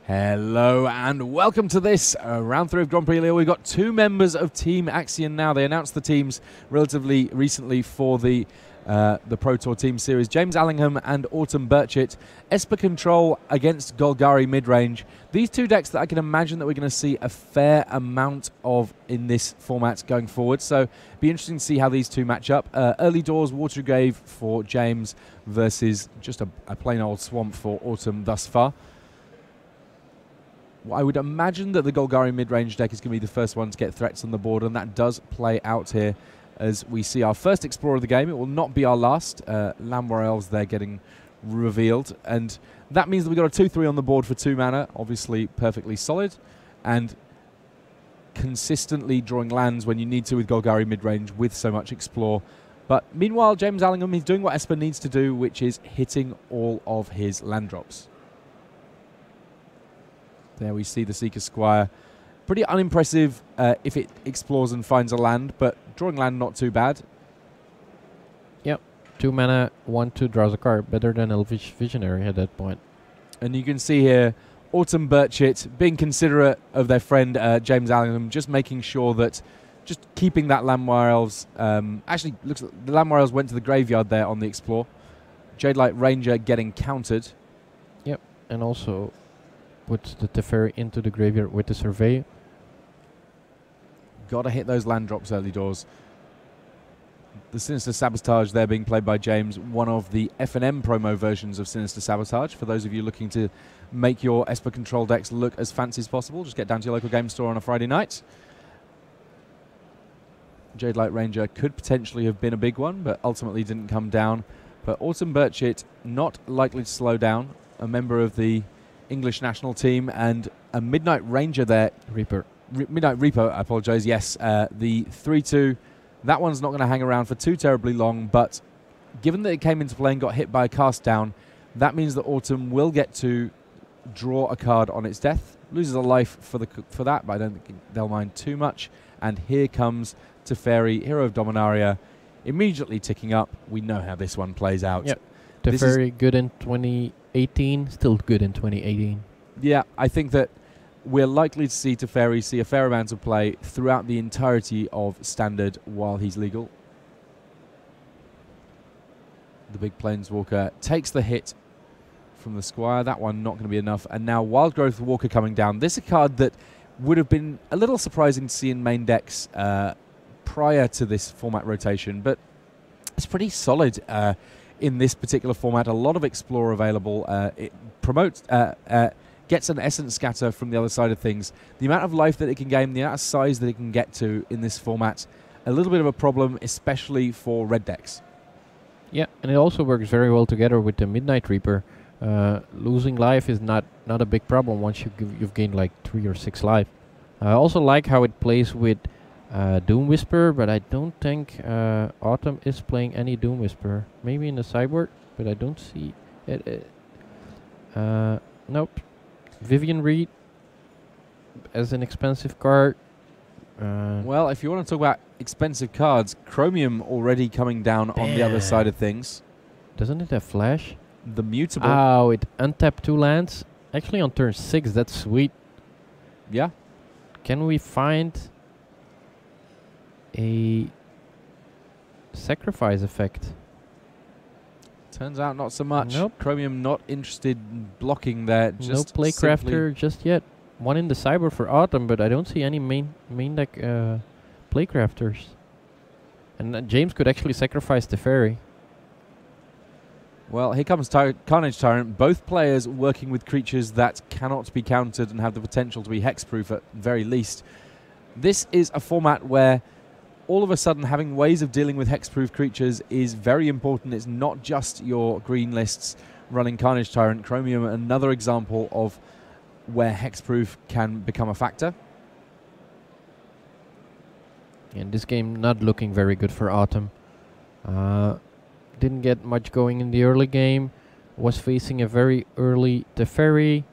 Hello and welcome to this round 3 of Grand Prix Lille. We've got 2 members of Team Axion now. They announced the teams relatively recently for the Pro Tour Team Series. James Allingham and Autumn Birchett. Esper Control against Golgari Midrange. These 2 decks that I can imagine that we're going to see a fair amount of in this format going forward. So it'll be interesting to see how these 2 match up. Early Doors Watergrave for James versus just a plain old Swamp for Autumn thus far. I would imagine that the Golgari mid-range deck is going to be the first one to get threats on the board, and that does play out here as we see our first Explorer of the game. It will not be our last. Lamboy Elves there getting revealed, and that means that we've got a 2-3 on the board for 2 mana, obviously perfectly solid, and consistently drawing lands when you need to with Golgari mid-range with so much Explore. But meanwhile, James Allingham, he's doing what Esper needs to do, which is hitting all of his land drops. There we see the Seeker Squire. Pretty unimpressive if it explores and finds a land, but drawing land not too bad. Yep, 2 mana, 1/2 draws a card. Better than Elvish Visionary at that point. And you can see here Autumn Birchett being considerate of their friend James Allingham, just making sure that just keeping that Lamboy Elves. Actually, looks like the Lamboy Elves went to the graveyard there on the Explore. Jadelight Ranger getting countered. Yep, and also puts the Teferi into the graveyard with the Survey. Got to hit those land drops early doors. The Sinister Sabotage there being played by James, one of the F&M promo versions of Sinister Sabotage. For those of you looking to make your Esper Control decks look as fancy as possible, just get down to your local game store on a Friday night. Jadelight Ranger could potentially have been a big one, but ultimately didn't come down. But Autumn Birchett not likely to slow down. A member of the English national team, and a Midnight Ranger there. Midnight Reaper, I apologise, yes. The 3-2, that one's not going to hang around for too terribly long, but given that it came into play and got hit by a cast down, that means that Autumn will get to draw a card on its death. Loses a life for that, but I don't think they'll mind too much. And here comes Teferi, Hero of Dominaria, immediately ticking up. We know how this one plays out. Yep. Teferi good in 2018, still good in 2018. Yeah, I think that we're likely to see Teferi see a fair amount of play throughout the entirety of Standard while he's legal. The big Planeswalker takes the hit from the Squire. That one not going to be enough. And now Wildgrowth Walker coming down. This is a card that would have been a little surprising to see in main decks prior to this format rotation, but it's pretty solid in this particular format. A lot of Explore available. It promotes, gets an Essence Scatter from the other side of things. The amount of life that it can gain, the amount of size that it can get to in this format, a little bit of a problem, especially for red decks. Yeah, and it also works very well together with the Midnight Reaper. Losing life is not a big problem once you've gained like 3 or 6 life. I also like how it plays with Doom Whisper, but I don't think Autumn is playing any Doom Whisper. Maybe in the sideboard, but I don't see it. Nope. Vivian Reed as an expensive card. Well, if you want to talk about expensive cards, Chromium already coming down on the other side of things. Doesn't it have Flash? The Mutable. Oh, it untapped 2 lands. Actually on turn 6, that's sweet. Yeah. Can we find a sacrifice effect? Turns out not so much. Nope. Chromium not interested in blocking there. Just no Playcrafter just yet. One in the cyber for Autumn, but I don't see any main deck Playcrafters. And James could actually sacrifice the Fairy. Well, here comes Carnage Tyrant. Both players working with creatures that cannot be countered and have the potential to be hexproof at very least. This is a format where all of a sudden having ways of dealing with hexproof creatures is very important. It's not just your green lists running Carnage Tyrant. Chromium, another example of where hexproof can become a factor. And this game not looking very good for Autumn. Didn't get much going in the early game. Was facing a very early Teferi.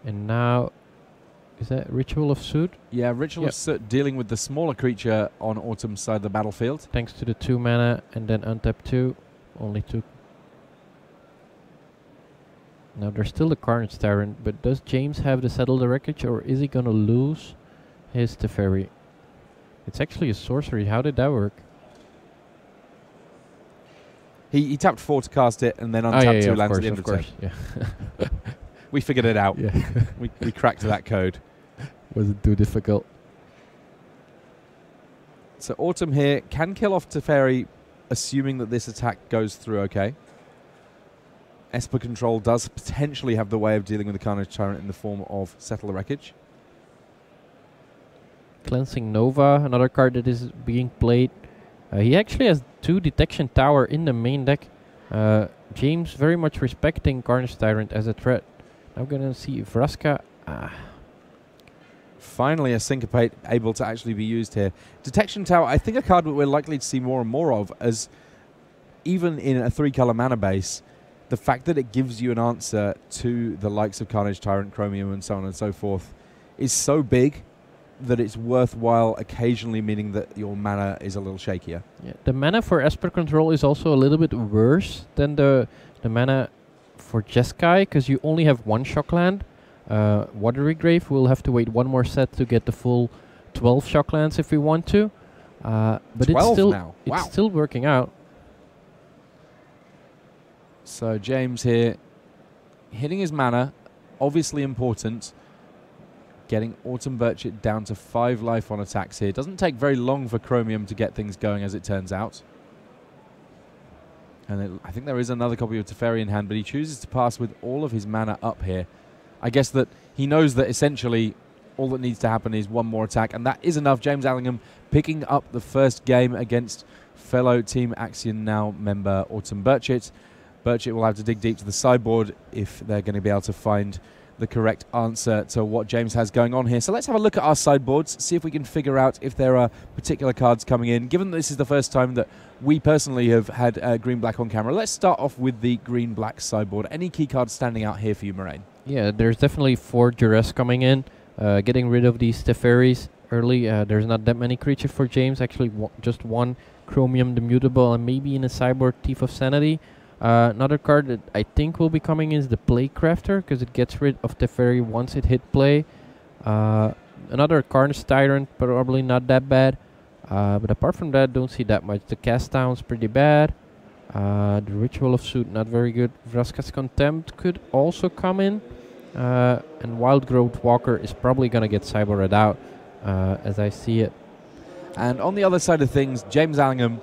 And now, is that Ritual of Soot? Yeah, Ritual of Soot dealing with the smaller creature on Autumn's side of the battlefield. Thanks to the 2 mana and then untap 2. Only 2. Now there's still the Carnage Tyrant, but does James have the Settle the Wreckage, or is he gonna lose his Teferi? It's actually a sorcery. How did that work? He tapped 4 to cast it, and then untapped 2 lands at the end of turn. Yeah. We figured it out. Yeah. we cracked that code. Wasn't too difficult. So Autumn here can kill off Teferi, assuming that this attack goes through okay. Esper Control does potentially have the way of dealing with the Carnage Tyrant in the form of Settle the Wreckage. Cleansing Nova, another card that is being played. He actually has 2 Detection Tower in the main deck. James very much respecting Carnage Tyrant as a threat. Now we're gonna see Vraska. Finally a Syncopate able to actually be used here. Detection Tower, I think a card that we're likely to see more and more of, as even in a 3-color mana base, the fact that it gives you an answer to the likes of Carnage Tyrant, Chromium, and so on and so forth is so big that it's worthwhile occasionally, meaning that your mana is a little shakier. Yeah, the mana for Esper Control is also a little bit worse than the mana for Jeskai, because you only have 1 Shockland. Watery Grave, we'll have to wait 1 more set to get the full 12 Shocklands if we want to. But it's still now. Wow. it's still working out. So James here hitting his mana, obviously important. Getting Autumn Birchit down to 5 life on attacks here. Doesn't take very long for Chromium to get things going, as it turns out. And I think there is another copy of Teferi in hand, but he chooses to pass with all of his mana up here. I guess that he knows that essentially all that needs to happen is 1 more attack, and that is enough. James Allingham picking up the first game against fellow Team Axion Now member Autumn Birchit. Birchit will have to dig deep to the sideboard if they're going to be able to find the correct answer to what James has going on here. So let's have a look at our sideboards, see if we can figure out if there are particular cards coming in. Given that this is the first time that we personally have had green-black on camera, let's start off with the green-black sideboard. Any key cards standing out here for you, Moraine? Yeah, there's definitely 4 Duress coming in. Getting rid of these Teferis early. There's not that many creatures for James. Actually, just 1 Chromium the Mutable, and maybe in a sideboard Thief of Sanity. Another card that I think will be coming is the Playcrafter, because it gets rid of Teferi once it hit play. Another Carnage Tyrant, probably not that bad. But apart from that, don't see that much. The Cast Down's pretty bad. The Ritual of Suit, not very good. Vraska's Contempt could also come in. And Wild Growth Walker is probably going to get cybered out, as I see it. And on the other side of things, James Allingham,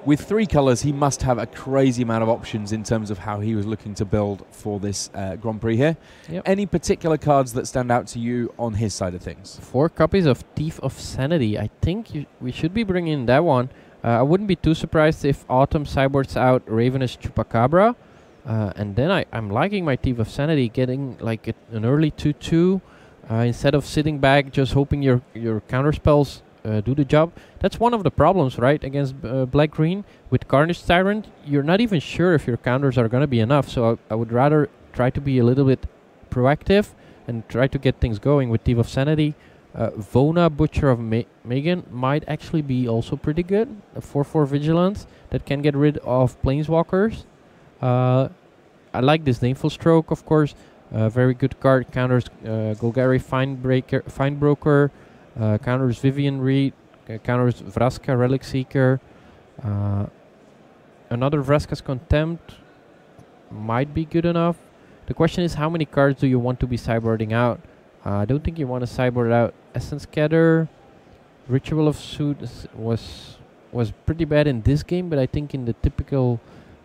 with 3 colors, he must have a crazy amount of options in terms of how he was looking to build for this Grand Prix here. Yep. Any particular cards that stand out to you on his side of things? 4 copies of Thief of Sanity. I think we should be bringing in that one. I wouldn't be too surprised if Autumn cybords out Ravenous Chupacabra. And then I'm liking my Thief of Sanity, getting like an early 2-2 instead of sitting back just hoping your counterspells do the job. That's one of the problems, right, against black-green. With Carnage Tyrant, you're not even sure if your counters are going to be enough, so I would rather try to be a little bit proactive and try to get things going with Thief of Sanity. Vona, Butcher of Megan might actually be also pretty good. A 4/4 Vigilance that can get rid of Planeswalkers. I like this Nameful Stroke, of course. Very good card. Counters Golgari Findbroker. Counters Vivian Reed, counters Vraska Relic Seeker. Another Vraska's Contempt might be good enough. The question is, how many cards do you want to be sideboarding out? I don't think you want to sideboard out Essence Scatter. Ritual of Suit was pretty bad in this game, but I think in the typical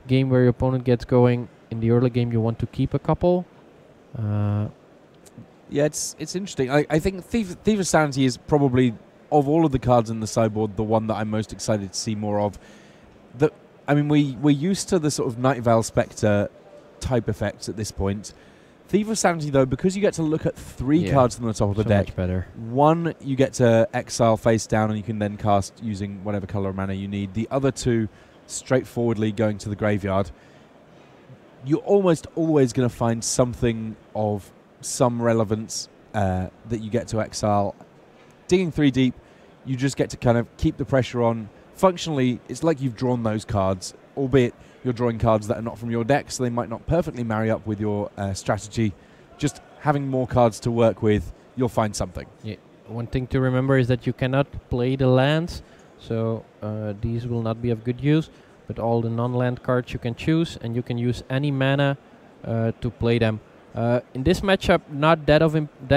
game where your opponent gets going, in the early game you want to keep a couple. Yeah, it's interesting. I think Thief of Sanity is probably, of all of the cards in the sideboard, the one that I'm most excited to see more of. I mean, we're used to the sort of Night Vale Spectre type effects at this point. Thief of Sanity, though, because you get to look at 3 cards on the top of the deck. Much better. 1, you get to exile face down, and you can then cast using whatever color of mana you need. The other 2, straightforwardly going to the graveyard. You're almost always going to find something of some relevance that you get to exile. Digging 3 deep, you just get to kind of keep the pressure on. Functionally, it's like you've drawn those cards, albeit you're drawing cards that are not from your deck, so they might not perfectly marry up with your strategy. Just having more cards to work with, you'll find something. Yeah. One thing to remember is that you cannot play the lands, so these will not be of good use, but all the non-land cards you can choose, and you can use any mana to play them. In this matchup, not that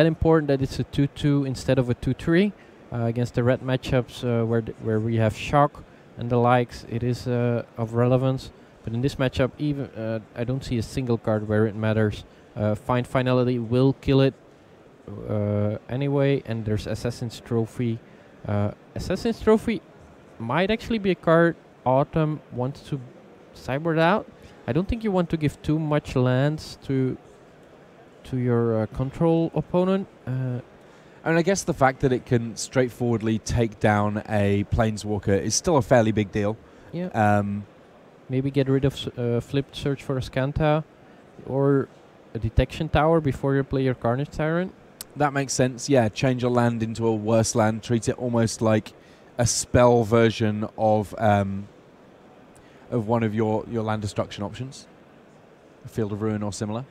important that it's a 2-2 instead of a 2-3. Against the red matchups where we have shock and the likes, it is of relevance. But in this matchup, even I don't see a single card where it matters. Find Finality will kill it anyway, and there's Assassin's Trophy. Assassin's Trophy might actually be a card Autumn wants to cyber out. I don't think you want to give too much lands to your control opponent. And I guess the fact that it can straightforwardly take down a Planeswalker is still a fairly big deal. Yeah. Maybe get rid of flipped Search for a Scanta or a Detection Tower before you play your Carnage Tyrant. That makes sense, yeah. Change a land into a worse land. Treat it almost like a spell version of one of your land destruction options. A Field of Ruin or similar.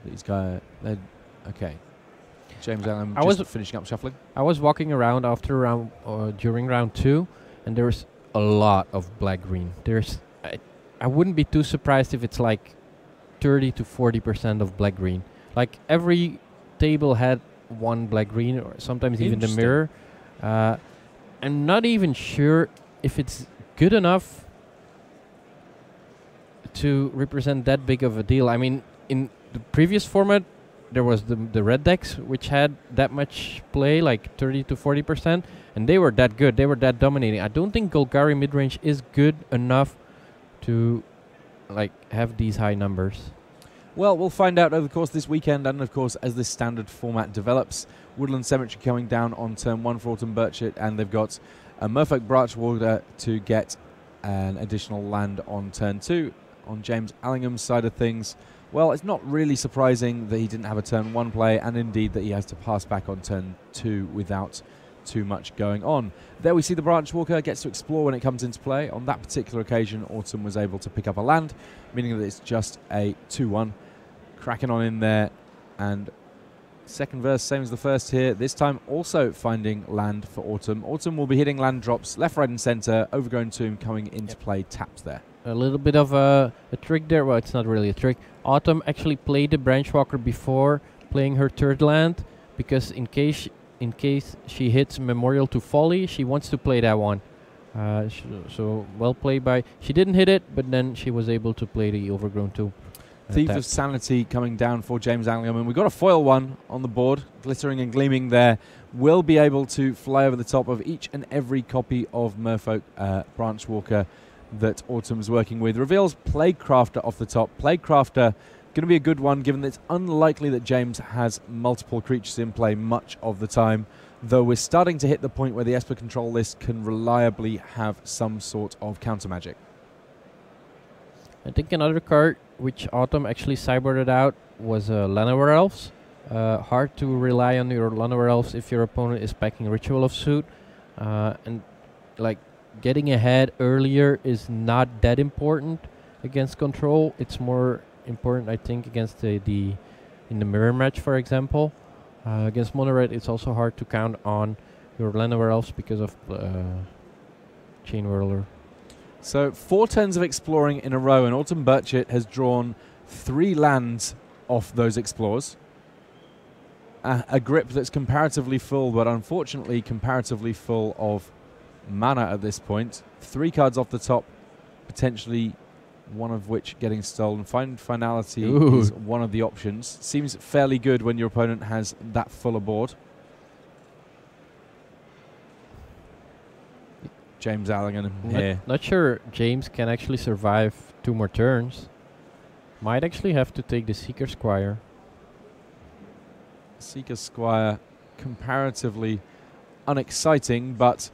These guys... Okay. James Allen just finishing up shuffling. I was walking around after round during round 2, and there's a lot of black-green. I wouldn't be too surprised if it's like 30 to 40% of black-green. Like every table had one black-green, or sometimes even the mirror. I'm not even sure if it's good enough to represent that big of a deal. I mean, in the previous format, there was the red decks, which had that much play, like 30 to 40%, and they were that good. They were that dominating. I don't think Golgari midrange is good enough to like have these high numbers. Well, we'll find out over the course of this weekend, and of course, as this standard format develops. Woodland Cemetery coming down on turn 1 for Autumn Birchit, and they've got a Merfolk Branchwalker to get an additional land on turn 2. On James Allingham's side of things, well, it's not really surprising that he didn't have a turn 1 play, and indeed that he has to pass back on turn 2 without too much going on. There we see the Branchwalker gets to explore when it comes into play. On that particular occasion, Autumn was able to pick up a land, meaning that it's just a 2-1. Cracking on in there, and second verse, same as the first here, this time also finding land for Autumn. Autumn will be hitting land drops left, right and centre. Overgrown Tomb coming into play, tapped there. A little bit of a trick there. Well, it's not really a trick. Autumn actually played the Branchwalker before playing her third land, because in case she hits Memorial to Folly, she wants to play that one. So well played by... She didn't hit it, but then she was able to play the Overgrown Tomb. Thief of Sanity coming down for James Allingham, and we've got a foil one on the board, glittering and gleaming there. Will be able to fly over the top of each and every copy of Merfolk Branchwalker that Autumn's working with. Reveals Plaguecrafter off the top. Plaguecrafter going to be a good one, given that it's unlikely that James has multiple creatures in play much of the time, though we're starting to hit the point where the Esper control list can reliably have some sort of counter magic. I think another card which Autumn actually cybered out was Llanowar Elves. Hard to rely on your Llanowar Elves if your opponent is packing Ritual of Soot, and like getting ahead earlier is not that important against control. It's more important, I think, against in the mirror match, for example. Against Mono Red, it's also hard to count on your Llanowar Elves because of Chain Whirler. So 4 turns of exploring in a row, and Autumn Birchit has drawn 3 lands off those explores. A grip that's comparatively full, but unfortunately comparatively full of mana at this point. 3 cards off the top, potentially one of which getting stolen. Find Finality is one of the options. Seems fairly good when your opponent has that full a board. James Allingham here. Not sure James can actually survive 2 more turns. Might actually have to take the Seeker Squire. Seeker Squire, comparatively unexciting, but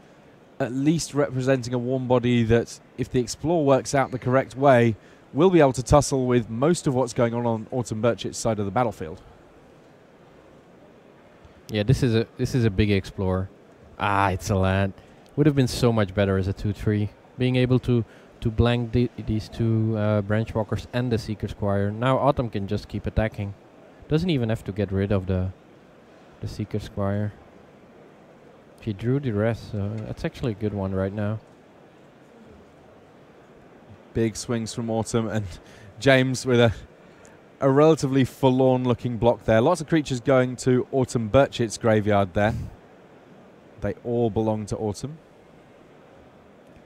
at least representing a warm body that, if the Explore works out the correct way, will be able to tussle with most of what's going on Autumn Birchit's side of the battlefield. Yeah, this is a big Explorer. It's a land. Would have been so much better as a 2-3. being able to blank these two Branchwalkers and the Seeker Squire. Now Autumn can just keep attacking. Doesn't even have to get rid of the Seeker Squire. She drew the rest, so that's actually a good one right now. Big swings from Autumn, and James with a relatively forlorn looking block there. Lots of creatures going to Autumn Birchett's graveyard there. They all belong to Autumn.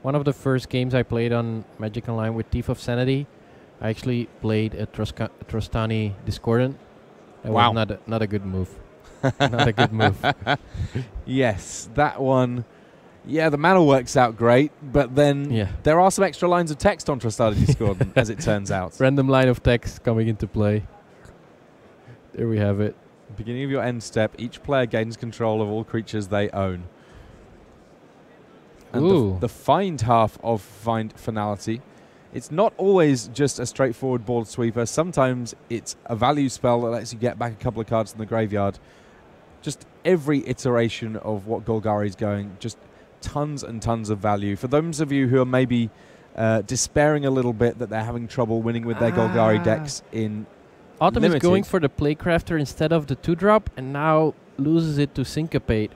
One of the first games I played on Magic Online with Thief of Sanity, I actually played a Trostani Discordant. That was not a good move. Not a good move. Yes, that one. Yeah, the mana works out great, but then there are some extra lines of text on Trostani Discordant, as it turns out. Random line of text coming into play. There we have it. Beginning of your end step, each player gains control of all creatures they own. And the find half of Find Finality. It's not always just a straightforward board sweeper. Sometimes it's a value spell that lets you get back a couple of cards from the graveyard. Just every iteration of what Golgari is going, just tons and tons of value. For those of you who are maybe despairing a little bit that they're having trouble winning with their Golgari decks in Autumn Limited. is going for the Playcrafter instead of the 2-drop and now loses it to Syncopate.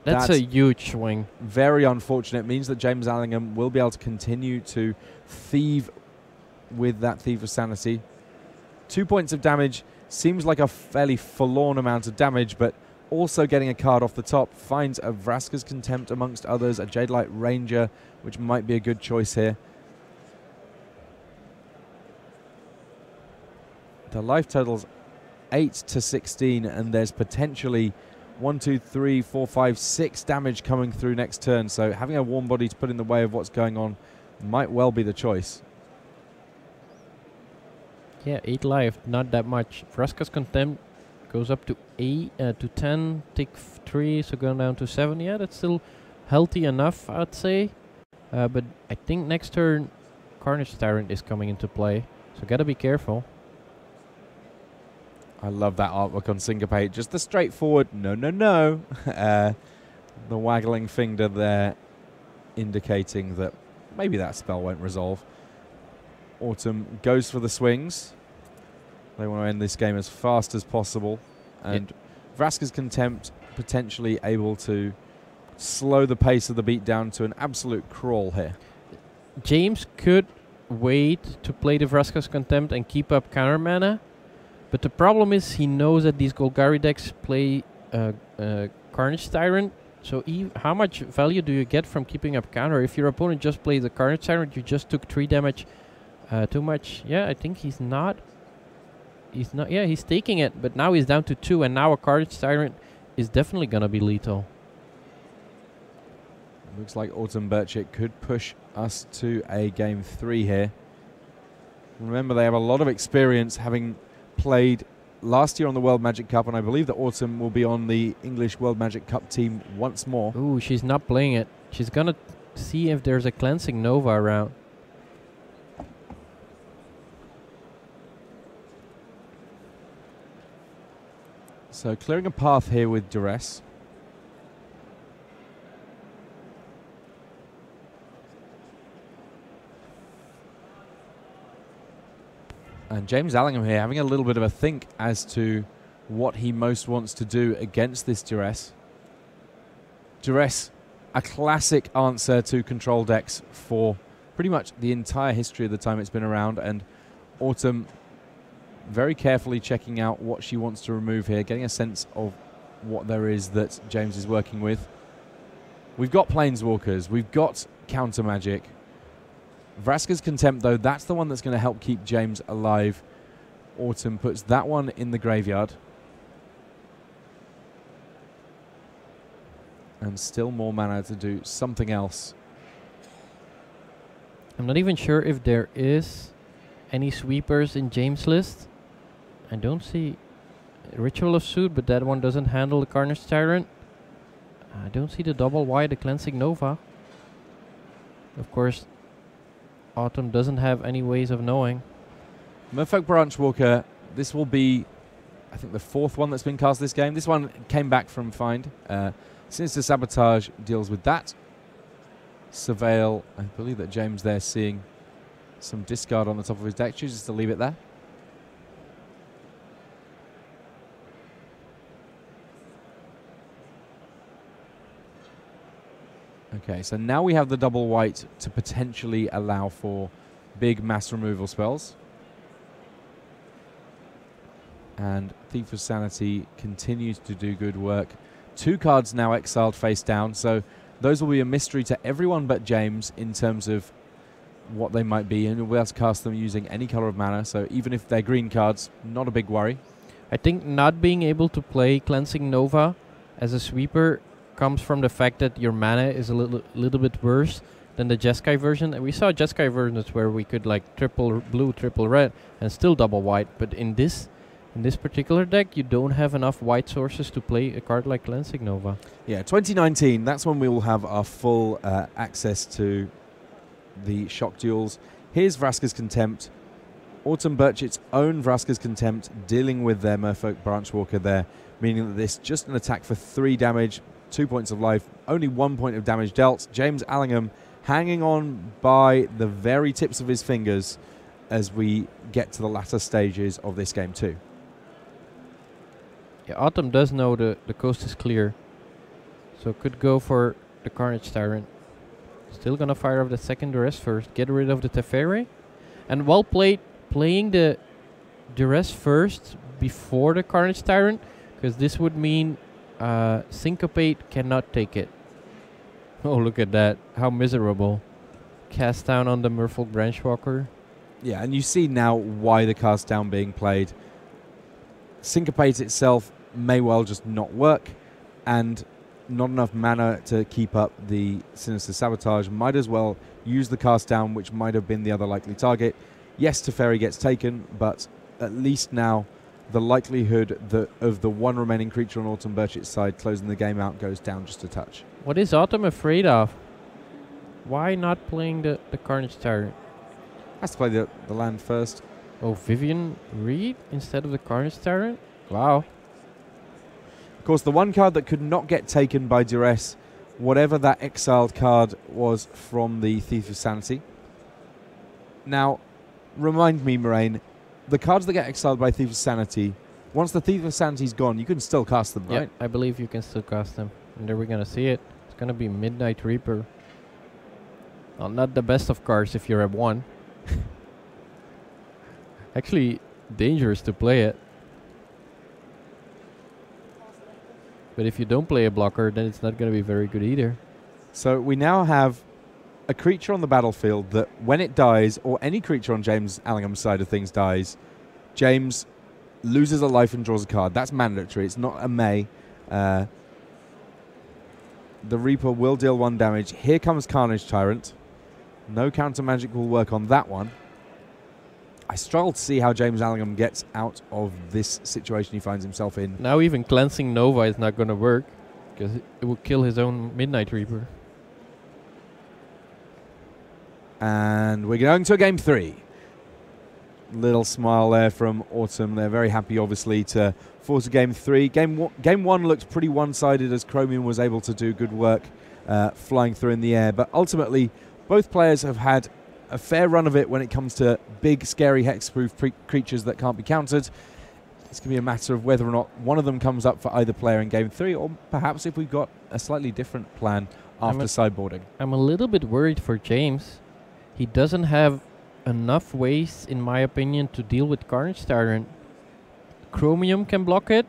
That's a huge swing. Very unfortunate. It means that James Allingham will be able to continue to thieve with that Thief of Sanity. 2 points of damage seems like a fairly forlorn amount of damage, but also getting a card off the top. Finds a Vraska's Contempt amongst others, a Jadelight Ranger, which might be a good choice here. The life total's 8 to 16, and there's potentially 1, 2, 3, 4, 5, 6 damage coming through next turn. So having a warm body to put in the way of what's going on might well be the choice. Yeah, 8 life, not that much. Vraska's Contempt goes up to 8 to 10, take 3, so going down to 7. Yeah, that's still healthy enough, I'd say. But I think next turn Carnage Tyrant is coming into play, so gotta be careful. I love that artwork on Syncopate. Just the straightforward, no, no, no. The waggling finger there indicating that maybe that spell won't resolve. Autumn goes for the swings. They want to end this game as fast as possible. And Vraska's Contempt potentially able to slow the pace of the beat down to an absolute crawl here. James could wait to play the Vraska's Contempt and keep up counter mana. But the problem is he knows that these Golgari decks play Carnage Tyrant. So how much value do you get from keeping up counter? If your opponent just plays the Carnage Tyrant, you just took 3 damage too much. Yeah, I think he's not. Yeah, he's taking it, but now he's down to 2, and now a Carnage Tyrant is definitely going to be lethal. Looks like Autumn Birchett could push us to a game 3 here. Remember, they have a lot of experience, having played last year on the World Magic Cup, and I believe that Autumn will be on the English World Magic Cup team once more. Ooh, she's not playing it. She's gonna see if there's a Cleansing Nova around. So clearing a path here with Duress. And James Allingham here having a little bit of a think as to what he most wants to do against this Duress. Duress, a classic answer to control decks for pretty much the entire history of the time it's been around. And Autumn very carefully checking out what she wants to remove here, getting a sense of what there is that James is working with. We've got Planeswalkers, we've got Counter Magic. Vraska's Contempt, though, that's the one that's going to help keep James alive. Autumn puts that one in the graveyard. And still more mana to do something else. I'm not even sure if there is any sweepers in James' list. I don't see Ritual of Suit, but that one doesn't handle the Carnage Tyrant. I don't see the double wide, the Cleansing Nova. Of course, Autumn doesn't have any ways of knowing. Merfolk Branchwalker, this will be, I think, the 4th one that's been cast this game. This one came back from Find. Sinister Sabotage deals with that. surveil. I believe that James there seeing some discard on the top of his deck, chooses to leave it there. Okay, so now we have the double white to potentially allow for big mass removal spells. And Thief of Sanity continues to do good work. 2 cards now exiled face down, so those will be a mystery to everyone but James in terms of what they might be, and we'll be able to cast them using any color of mana, so even if they're green cards, not a big worry. I think not being able to play Cleansing Nova as a sweeper comes from the fact that your mana is a little bit worse than the Jeskai version. And we saw Jeskai versions where we could like triple blue, triple red, and still double white, but in this particular deck, you don't have enough white sources to play a card like Cleansing Nova. Yeah, 2019, that's when we will have our full access to the shock duels. Here's Vraska's Contempt. Autumn Birchett's own Vraska's Contempt dealing with their Merfolk Branchwalker there, meaning that this just an attack for 3 damage, 2 points of life, only 1 point of damage dealt. James Allingham hanging on by the very tips of his fingers as we get to the latter stages of this game too. Yeah, Autumn does know the coast is clear, so could go for the Carnage Tyrant. Still gonna fire off the second Duress first, get rid of the Teferi, and well played playing the Duress first before the Carnage Tyrant, because this would mean Syncopate cannot take it. Oh, look at that, how miserable. Cast down on the Merfolk Branchwalker. Yeah, and you see now why the cast down being played. Syncopate itself may well just not work, and not enough mana to keep up the Sinister Sabotage. Might as well use the cast down, which might have been the other likely target. Yes, Teferi gets taken, but at least now the likelihood of the one remaining creature on Autumn Birchett's side closing the game out goes down just a touch. What is Autumn afraid of? Why not playing the Carnage Tyrant? Has to play the land first. Oh, Vivian Reed instead of the Carnage Tyrant? Wow. Of course, the one card that could not get taken by Duress, whatever that exiled card was from the Thief of Sanity. Now, remind me, Moraine, the cards that get exiled by Thief of Sanity, once the Thief of Sanity's gone, you can still cast them, right? I believe you can still cast them. And there we're going to see it. It's going to be Midnight Reaper. Well, not the best of cards if you're at 1. Actually, dangerous to play it. But if you don't play a blocker, then it's not going to be very good either. So we now have a creature on the battlefield that when it dies, or any creature on James Allingham's side of things dies, James loses a life and draws a card. That's mandatory. It's not a may. The Reaper will deal 1 damage. Here comes Carnage Tyrant. No counter magic will work on that one. I struggle to see how James Allingham gets out of this situation he finds himself in. Now even Cleansing Nova is not going to work, because it will kill his own Midnight Reaper. And we're going to a game 3. Little smile there from Autumn. They're very happy, obviously, to force a game 3. Game 1 looked pretty one-sided as Chromium was able to do good work flying through in the air. But ultimately, both players have had a fair run of it when it comes to big, scary, hexproof creatures that can't be countered. It's going to be a matter of whether or not one of them comes up for either player in game 3, or perhaps if we've got a slightly different plan after sideboarding. I'm a little bit worried for James. He doesn't have enough ways, in my opinion, to deal with Carnage Tyrant. Chromium can block it,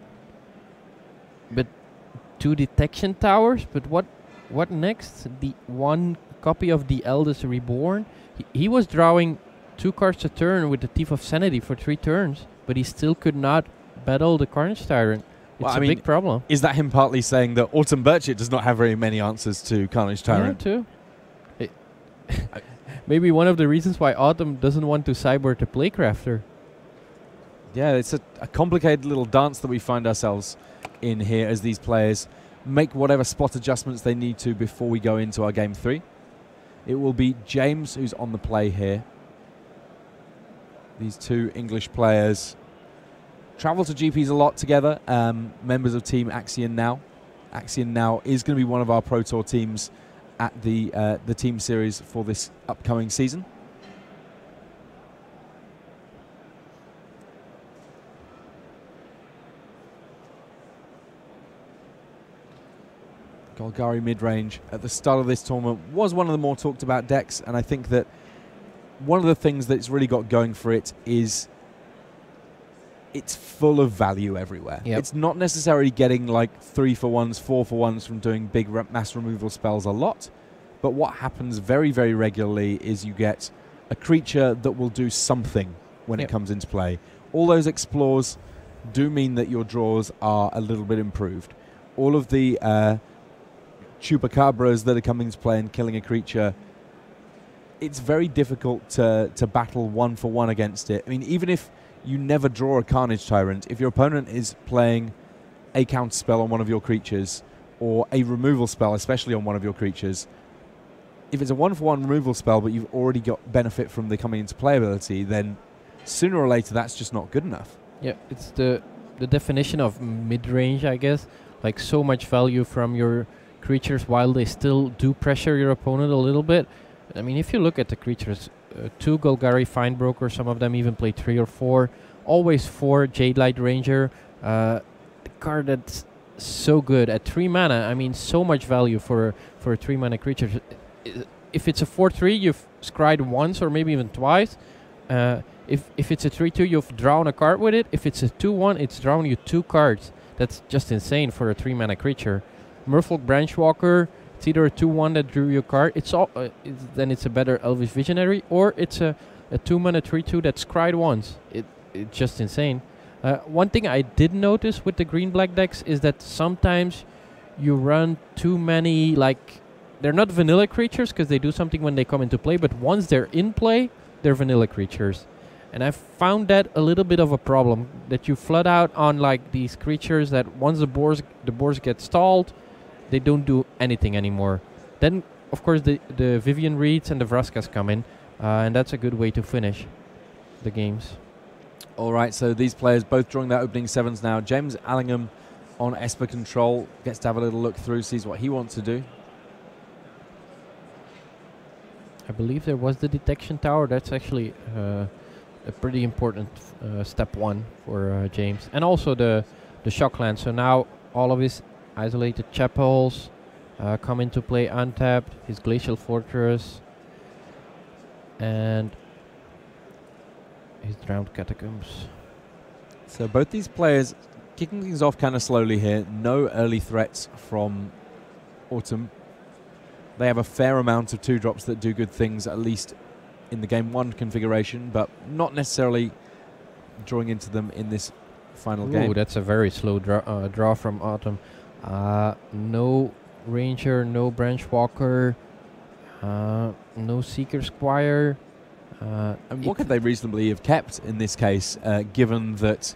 but 2 detection towers. But what next? The 1 copy of the Eldest Reborn. He was drawing 2 cards a turn with the Thief of Sanity for 3 turns, but he still could not battle the Carnage Tyrant. It's a big problem. Is that him partly saying that Autumn Birchett does not have very many answers to Carnage Tyrant? Yeah, too. Maybe one of the reasons why Autumn doesn't want to cyber the Playcrafter. Yeah, it's a complicated little dance that we find ourselves in here as these players make whatever spot adjustments they need to before we go into our game 3. It will be James who's on the play here. These 2 English players travel to GPs a lot together, members of Team Axion Now. Axion Now is going to be one of our Pro Tour teams at the team series for this upcoming season. Golgari mid-range at the start of this tournament was one of the more talked about decks, and I think that one of the things that's really got going for it is it's full of value everywhere. Yep. It's not necessarily getting like 3-for-1s, 4-for-1s from doing big mass removal spells a lot, but what happens very, very regularly is you get a creature that will do something when it comes into play. All those explores do mean that your draws are a little bit improved. All of the chupacabras that are coming into play and killing a creature, it's very difficult to battle 1-for-1 against it. I mean, even if you never draw a Carnage Tyrant, if your opponent is playing a counter spell on one of your creatures or a removal spell, especially on one of your creatures, if it's a 1-for-1 removal spell but you've already got benefit from the coming into play ability, then sooner or later that's just not good enough. Yeah, it's the definition of mid-range, I guess. Like, so much value from your creatures while they still do pressure your opponent a little bit. I mean, if you look at the creatures, 2 Golgari Findbroker, some of them even play 3 or 4, always 4 Jade Light Ranger, the card that's so good at 3 mana. I mean, so much value for a 3 mana creature. If it's a 4/3, you've scryed once or maybe even twice. If it's a 3/2, you've drawn a card with it. If it's a 2/1, it's drawn you 2 cards. That's just insane for a 3 mana creature. Merfolk Branchwalker, it's either a 2/1 that drew you a card. Then it's a better Elvish Visionary, or it's a 2 mana 3/2 that's cried once. It's just insane. One thing I did notice with the green-black decks is that sometimes you run too many, like, they're not vanilla creatures because they do something when they come into play, but once they're in play, they're vanilla creatures. And I found that a little bit of a problem, that you flood out on like these creatures that once the boars get stalled, they don't do anything anymore. Then, of course, the Vivian Reeds and the Vraskas come in, and that's a good way to finish the games. All right, so these players both drawing their opening 7s now. James Allingham on Esper control, gets to have a little look through, sees what he wants to do. I believe there was the detection tower. That's actually a pretty important step 1 for James. And also the Shockland. So now all of his isolated chapels come into play untapped. His Glacial Fortress. And his Drowned Catacombs. So both these players kicking things off kind of slowly here. No early threats from Autumn. They have a fair amount of 2-drops that do good things, at least in the game 1 configuration, but not necessarily drawing into them in this final game. Ooh, that's a very slow draw from Autumn. No Ranger, no Branchwalker, no Seeker Squire. And what could they reasonably have kept in this case, given that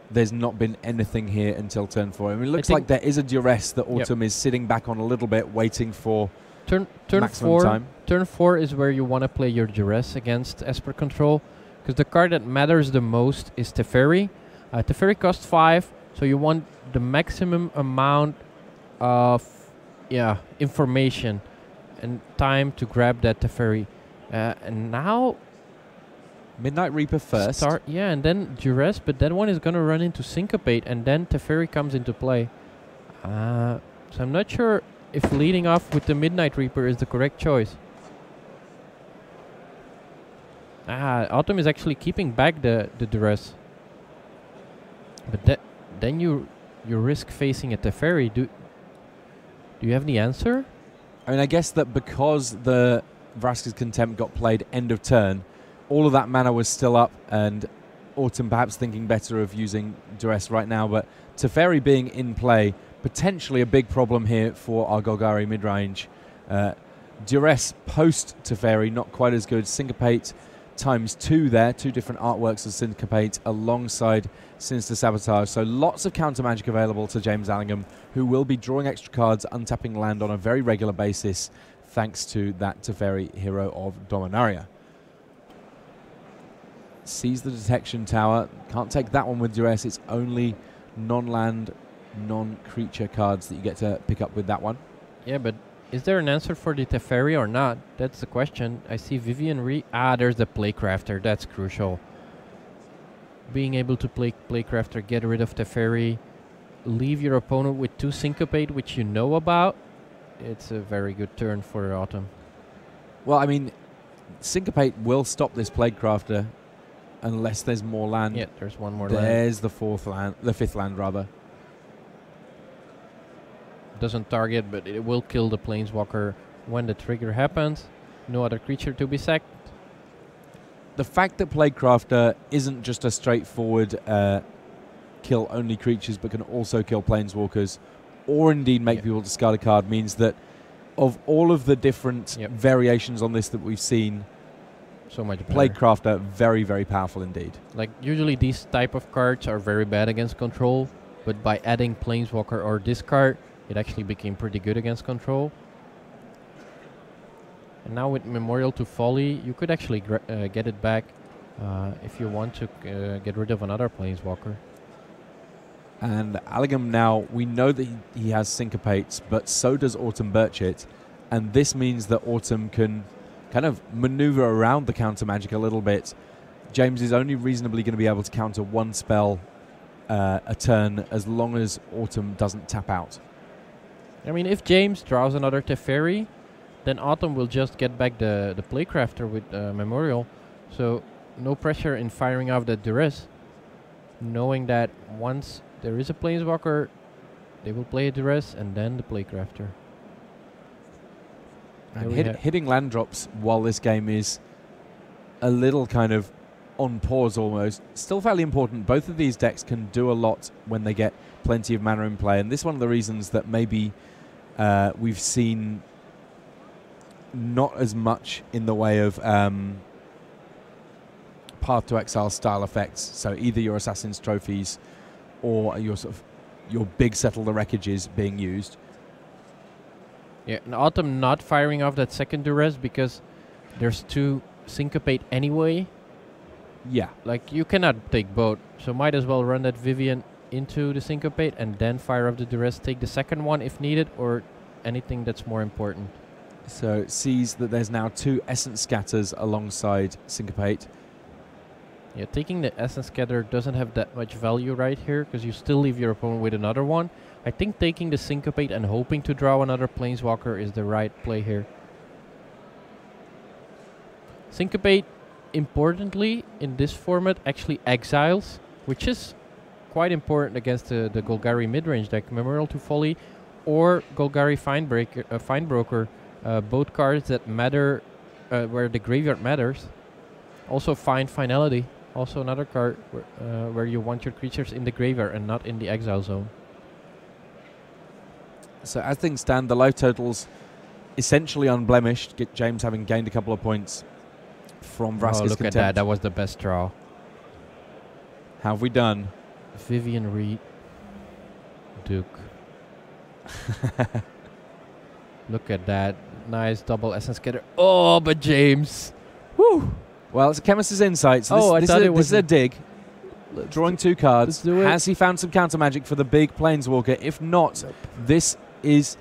there's not been anything here until turn 4? I mean, it looks like there is a duress that Autumn is sitting back on a little bit, waiting for turn maximum 4. time. Turn 4 is where you want to play your duress against Esper Control, because the card that matters the most is Teferi. Teferi costs 5, so you want the maximum amount of information and time to grab that Teferi. And now Midnight Reaper first. And then Duress, but that one is going to run into Syncopate, and then Teferi comes into play. So I'm not sure if leading off with the Midnight Reaper is the correct choice. Autumn is actually keeping back the Duress. But then you risk facing a Teferi. Do you have the answer? I mean, I guess that because the Vraska's Contempt got played end of turn, all of that mana was still up, and Autumn perhaps thinking better of using Duress right now, but Teferi being in play, potentially a big problem here for our Golgari mid-range. Duress post Teferi, not quite as good. Syncopate ×2 there, 2 different artworks of Syncopate alongside Sinister Sabotage. So lots of counter magic available to James Allingham, who will be drawing extra cards, untapping land on a very regular basis, thanks to that Teferi Hero of Dominaria. Sees the detection tower. Can't take that one with Duress. It's only non-land, non-creature cards that you get to pick up with that one. Yeah, but Is there an answer for the Teferi or not? That's the question. I see Vivian Reed. There's the Playcrafter. That's crucial. Being able to play Playcrafter, get rid of Teferi, leave your opponent with 2 Syncopate, which you know about. It's a very good turn for Autumn. Well, I mean, Syncopate will stop this Playcrafter unless there's more land. Yeah, there's one more land. There's the fifth land rather. Doesn't target, but it will kill the Planeswalker when the trigger happens. No other creature to be sacked. The fact that Playcrafter isn't just a straightforward kill only creatures, but can also kill Planeswalkers, or indeed make people discard a card, means that of all of the different variations on this that we've seen, so much better. Playcrafter, very, very powerful indeed. Like, usually these type of cards are very bad against control, but by adding Planeswalker or discard, it actually became pretty good against control. And now with Memorial to Folly, you could actually get it back if you want to get rid of another Planeswalker. And Alligum now, we know that he has Syncopates, but so does Autumn Birchit. And this means that Autumn can kind of maneuver around the counter magic a little bit. James is only reasonably going to be able to counter 1 spell a turn as long as Autumn doesn't tap out. I mean, if James draws another Teferi, then Autumn will just get back the Playcrafter with Memorial. So no pressure in firing off the Duress, knowing that once there is a Planeswalker, they will play a Duress and then the Playcrafter. And hitting land drops while this game is a little kind of on pause almost, still fairly important. Both of these decks can do a lot when they get plenty of mana in play, and this is one of the reasons that maybe we've seen not as much in the way of Path to Exile style effects. So either your Assassin's Trophies or your big Settle the Wreckages being used. Yeah, and Autumn not firing off that second Duress because there's 2 Syncopate anyway. Yeah. Like, you cannot take both, so might as well run that Vivian into the Syncopate and then fire off the Duress, take the second one if needed, or anything that's more important. So it sees that there's now 2 Essence Scatters alongside Syncopate. Yeah, taking the Essence Scatter doesn't have that much value right here, because you still leave your opponent with another one. I think taking the Syncopate and hoping to draw another Planeswalker is the right play here. Syncopate, importantly, in this format, actually exiles, which is quite important against the Golgari midrange deck. Memorial to Folly or Golgari Findbroker, both cards that matter where the graveyard matters. Also Finality, also another card where you want your creatures in the graveyard and not in the exile zone. So as things stand, the life total's essentially unblemished, James having gained a couple of points from Vraska's look Contempt. at that, that was the best draw. How have we done? Vivian Reed, Duke. Look at that, nice double Essence Scatter. Oh, but James, woo! Well, it's a Chemist's Insight, so this is a dig. Drawing 2 cards. Has he found some counter magic for the big Planeswalker? If not, this is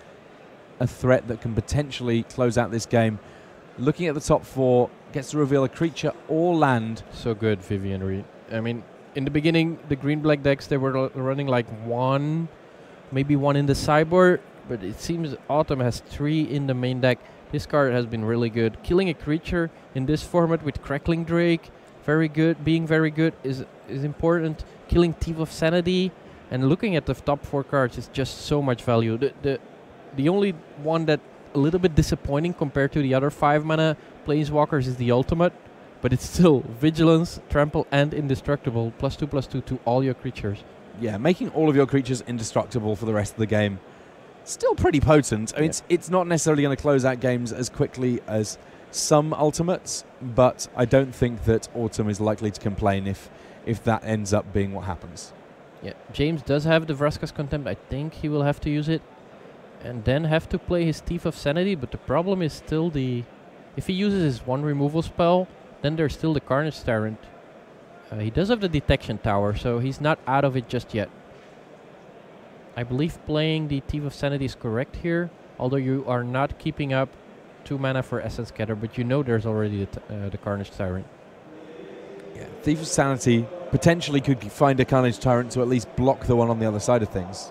a threat that can potentially close out this game. Looking at the top 4, gets to reveal a creature or land. So good, Vivian Reed. I mean, in the beginning, the green-black decks, they were running like 1, maybe 1 in the sideboard, but it seems Autumn has 3 in the main deck. This card has been really good. Killing a creature in this format with Crackling Drake, very good. Being very good is important. Killing Thief of Sanity, and looking at the top 4 cards is just so much value. The only one that a little bit disappointing compared to the other 5 mana Planeswalkers is the ultimate, but it's still Vigilance, Trample, and Indestructible, +2/+2 to all your creatures. Yeah, making all of your creatures indestructible for the rest of the game. Still pretty potent. I mean, it's not necessarily going to close out games as quickly as some ultimates, but I don't think that Autumn is likely to complain if that ends up being what happens. Yeah, James does have the Vraska's Contempt. I think he will have to use it and then have to play his Thief of Sanity, but the problem is still if he uses his 1 removal spell, then there's still the Carnage Tyrant. He does have the Detection Tower, so he's not out of it just yet. I believe playing the Thief of Sanity is correct here. although you are not keeping up 2 mana for Essence Scatter, but you know there's already the Carnage Tyrant. Yeah, Thief of Sanity potentially could find a Carnage Tyrant to at least block the one on the other side of things.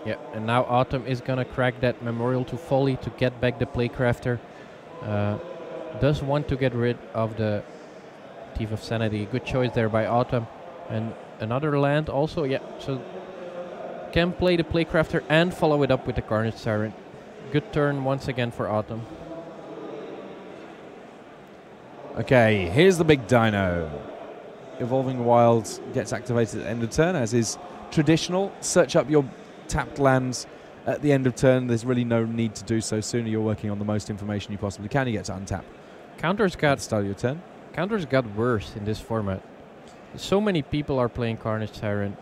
Yeah, and now Autumn is gonna crack that Memorial to Folly to get back the Playcrafter. Does want to get rid of the Thief of Sanity. Good choice there by Autumn. And another land also, yeah, so can play the Playcrafter and follow it up with the Carnage Tyrant. Good turn once again for Autumn. Okay, here's the big dino. Evolving Wilds gets activated at the end of turn, as is traditional. Search up your tapped lands at the end of turn. There's really no need to do so. Sooner you're working on the most information you possibly can. You get to untap. Counters At the start of your turn. Counters got worse in this format. So many people are playing Carnage Tyrant.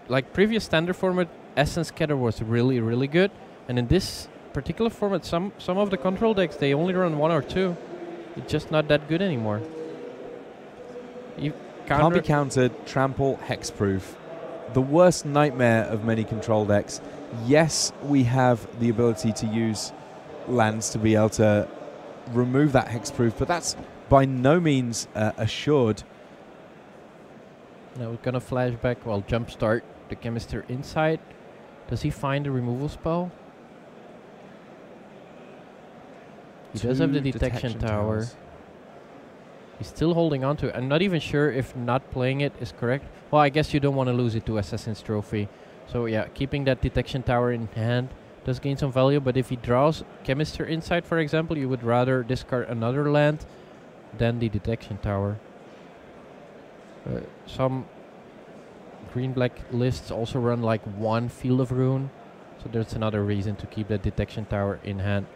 Like previous standard format, Essence Scatter was really, really good. And in this particular format, some of the control decks, they only run 1 or 2. It's just not that good anymore. Can't be countered, trample, hexproof. The worst nightmare of many control decks. Yes, we have the ability to use lands to be able to remove that hexproof, but that's by no means assured. Now we're gonna flashback, well, jumpstart the Chemister inside. Does he find a removal spell? He does have the detection tower. towers. He's still holding on to it. I'm not even sure if not playing it is correct. Well, I guess you don't want to lose it to Assassin's Trophy. So yeah, keeping that detection tower in hand does gain some value, but if he draws Chemister Insight, for example, you would rather discard another land than the detection tower. Some green-black lists also run like 1 Field of Ruin, so there's another reason to keep that detection tower in hand.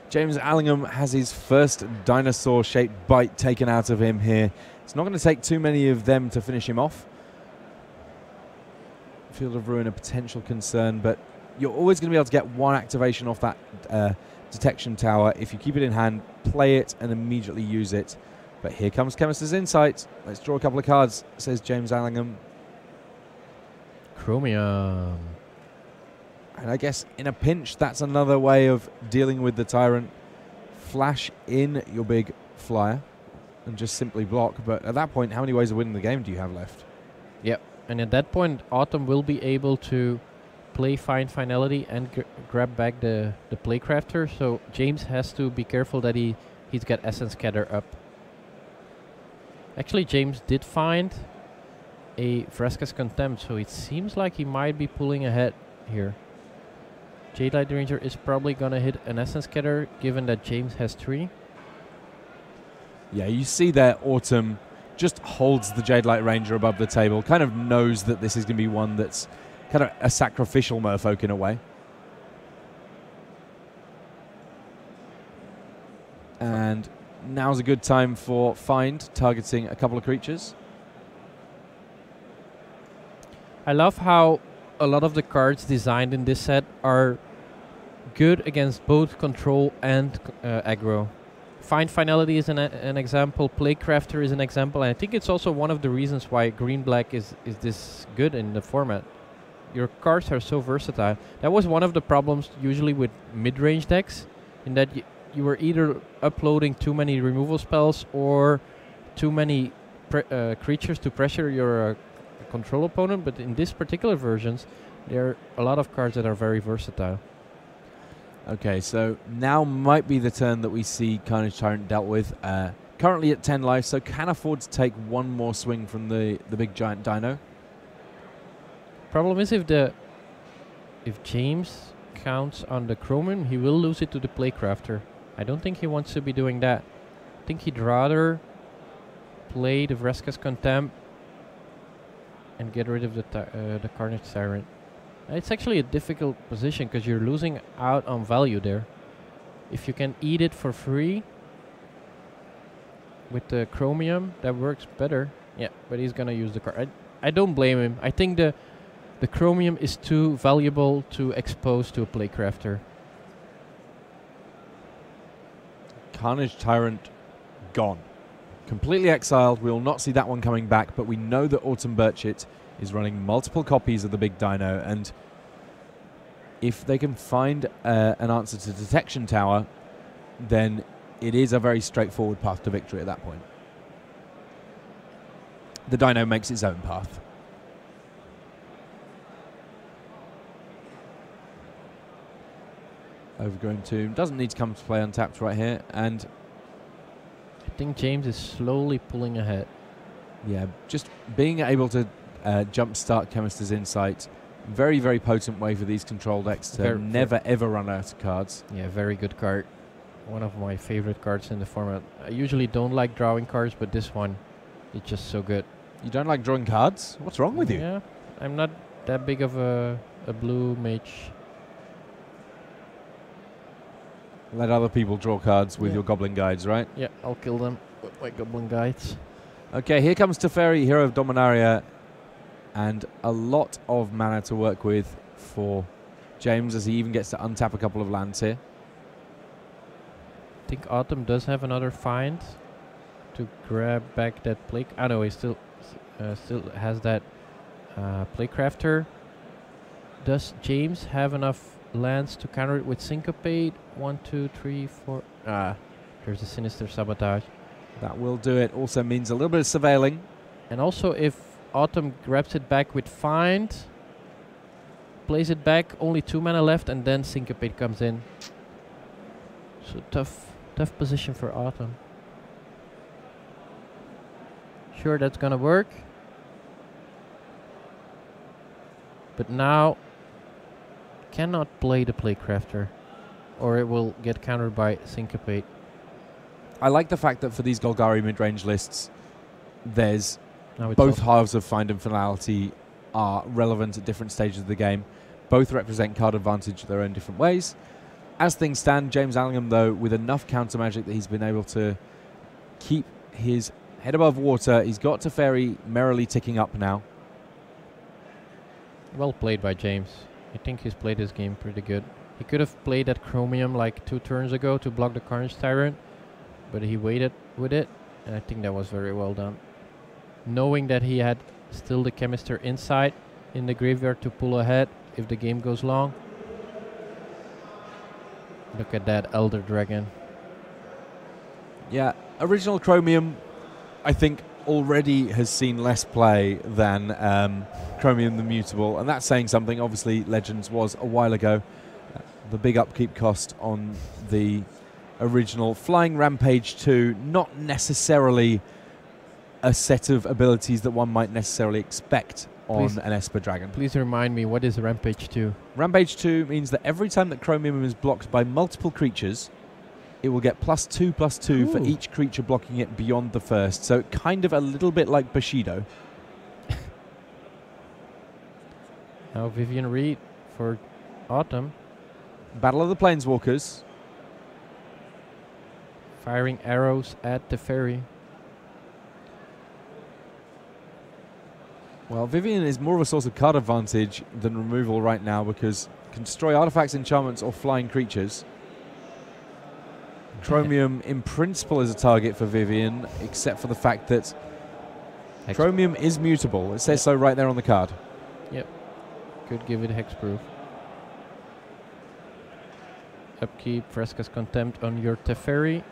James Allingham has his first dinosaur-shaped bite taken out of him here. It's not going to take too many of them to finish him off. Field of Ruin a potential concern, but you're always going to be able to get 1 activation off that detection tower. If you keep it in hand, play it and immediately use it. But here comes Chemist's Insight. Let's draw a couple of cards, says James Allingham. Chromium. And I guess in a pinch, that's another way of dealing with the Tyrant. Flash in your big flyer and just simply block. But at that point, how many ways of winning the game do you have left? Yep. And at that point, Autumn will be able to play Find Finality and grab back the Playcrafter. So James has to be careful that he's got Essence Scatter up. Actually, James did find a Vraska's Contempt, so it seems like he might be pulling ahead here. Jade Light Ranger is probably gonna hit an Essence Scatter, given that James has 3. Yeah, you see there, Autumn just holds the Jade Light Ranger above the table, kind of knows that this is going to be one that's kind of a sacrificial merfolk in a way. And now's a good time for Find, targeting a couple of creatures. I love how a lot of the cards designed in this set are good against both control and aggro. Find Finality is an example, Playcrafter is an example, and I think it's also one of the reasons why green-black is this good in the format. Your cards are so versatile. That was one of the problems usually with mid-range decks, in that you were either uploading too many removal spells or too many creatures to pressure your control opponent, but in this particular versions, there are a lot of cards that are very versatile. Okay, so now might be the turn that we see Carnage Tyrant dealt with. Currently at 10 life, so can afford to take 1 more swing from the big giant dino. Problem is if James counts on the Chromium, he will lose it to the Playcrafter. I don't think he wants to be doing that. I think he'd rather play the Vraska's Contempt and get rid of the Carnage Tyrant. It's actually a difficult position because you're losing out on value there. If you can eat it for free with the Chromium, that works better. Yeah, but he's gonna use the card. I don't blame him. I think the Chromium is too valuable to expose to a Playcrafter. Carnage Tyrant gone. Completely exiled. We will not see that one coming back, but we know that Autumn Birchit is running multiple copies of the big dino, and if they can find an answer to Detection Tower, then it is a very straightforward path to victory at that point. The Dino makes its own path. Overgrown Tomb doesn't need to come to play untapped right here, and I think James is slowly pulling ahead. yeah, just being able to jumpstart Chemist's Insight, very, very potent way for these control decks to never ever run out of cards. Yeah, very good card. One of my favorite cards in the format. I usually don't like drawing cards, but this one, it's just so good. You don't like drawing cards? What's wrong with you? Yeah, I'm not that big of a blue mage. Let other people draw cards with your Goblin Guides, right? Yeah, I'll kill them with my Goblin Guides. Okay, here comes Teferi, Hero of Dominaria, and a lot of mana to work with for James, as he even gets to untap a couple of lands here. I think Autumn does have another find to grab back that play. I know he still has that Playcrafter. Does James have enough lands to counter it with Syncopate? 1, 2, 3, 4. There's a Sinister Sabotage. That will do it. Also means a little bit of surveilling. And also, if Autumn grabs it back with Find, plays it back, only 2 mana left, and then Syncopate comes in. So tough position for Autumn. Sure, that's gonna work. But now, cannot play the Playcrafter, or it will get countered by Syncopate. I like the fact that for these Golgari mid-range lists, there's Now it's both off. halves of Find and Finality are relevant at different stages of the game. Both represent card advantage in their own different ways. As things stand, James Allingham, though, with enough counter magic that he's been able to keep his head above water. He's got Teferi merrily ticking up now. Well played by James. I think he's played this game pretty good. He could have played that Chromium like 2 turns ago to block the Carnage Tyrant, but he waited with it, and I think that was very well done. Knowing that he had still the Chemister Insight in the graveyard to pull ahead if the game goes long. Look at that Elder Dragon. Yeah, original Chromium, I think, already has seen less play than Chromium the Mutable, and that's saying something. Obviously, Legends was a while ago. The big upkeep cost on the original Flying Rampage 2, not necessarily a set of abilities that one might necessarily expect on an Esper Dragon. Please remind me, what is Rampage 2? Rampage 2 means that every time that Chromium is blocked by multiple creatures, it will get +2/+2 for each creature blocking it beyond the first. So kind of a little bit like Bushido. Now Vivian Reed for Autumn. Battle of the Planeswalkers. Firing arrows at the ferry. Well, Vivian is more of a source of card advantage than removal right now because it can destroy artifacts, enchantments, or flying creatures. Chromium, in principle, is a target for Vivian, except for the fact that Chromium is mutable. It says so right there on the card. Yep. Could give it hexproof. Upkeep, Fresca's Contempt on your Teferi.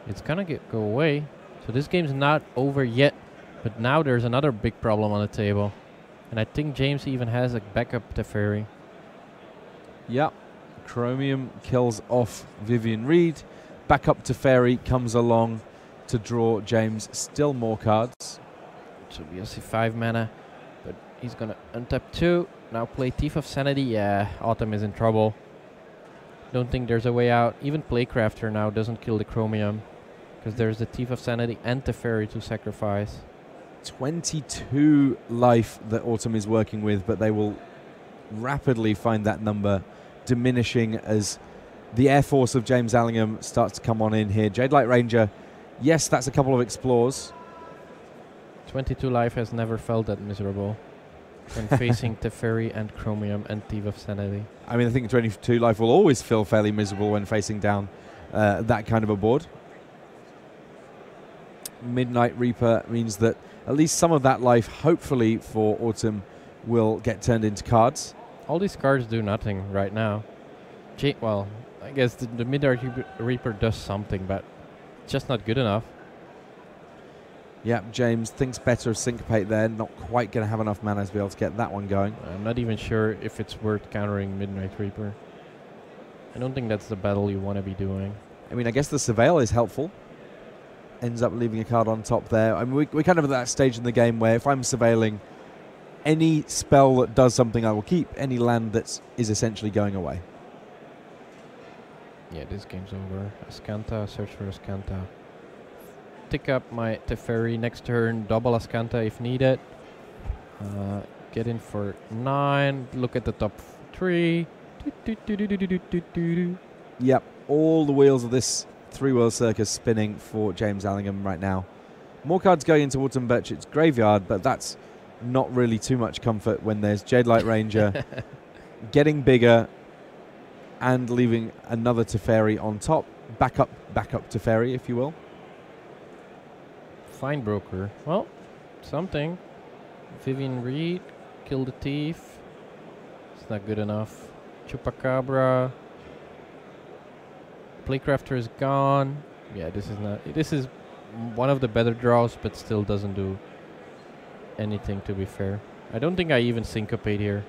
It's gonna go away. So this game's not over yet. But now there's another big problem on the table. And I think James even has a backup Teferi. Yep. Chromium kills off Vivian Reed. Backup Teferi comes along to draw James still more cards. So we see 5 mana. But he's gonna untap 2. Now play Thief of Sanity. Yeah, Autumn is in trouble. Don't think there's a way out. Even Playcrafter now doesn't kill the Chromium. Because there's the Thief of Sanity and Teferi to sacrifice. 22 life that Autumn is working with, but they will rapidly find that number diminishing as the air force of James Allingham starts to come on in here. Jade Light Ranger, yes, that's a couple of explores. 22 life has never felt that miserable when facing Teferi and Chromium and Thief of Sanity. I mean, I think 22 life will always feel fairly miserable when facing down that kind of a board. Midnight Reaper means that at least some of that life, hopefully for Autumn, will get turned into cards. all these cards do nothing right now. Well, I guess the Midnight Reaper does something, but just not good enough. Yeah, James thinks better of Syncopate there. Not quite going to have enough mana to be able to get that one going. I'm not even sure if it's worth countering Midnight Reaper. I don't think that's the battle you want to be doing. I mean, I guess the Surveil is helpful. Ends up leaving a card on top there. I mean, we're kind of at that stage in the game where if I'm surveilling, any spell that does something I will keep. Any land that is essentially going away. Yeah, this game's over. Ascanta, search for Ascanta. Tick up my Teferi next turn, double Ascanta if needed. Get in for 9, look at the top 3. Yep, all the wheels of this three-wheel circus spinning for James Allingham right now. More cards going into Autumn Birchett's graveyard, but that's not really too much comfort when there's Jadelight Ranger getting bigger and leaving another Teferi on top. Backup Teferi, if you will. Fine Broker. Well, something. Vivian Reed, kill the thief. It's not good enough. Chupacabra. Playcrafter is gone. Yeah, this is not. This is one of the better draws, but still doesn't do anything, to be fair. I don't think I even syncopate here.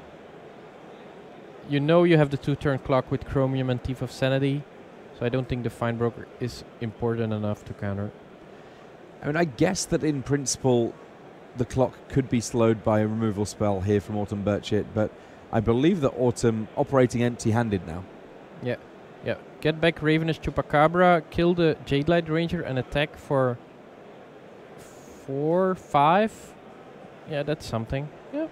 You know you have the 2-turn clock with Chromium and Thief of Sanity, so I don't think the Fine Broker is important enough to counter. I mean, I guess that in principle the clock could be slowed by a removal spell here from Autumn Birchett, but I believe that Autumn operating empty-handed now. Yeah. Yeah. Get back Ravenous Chupacabra, kill the Jadelight Ranger and attack for 4, 5. Yeah, that's something. Yeah.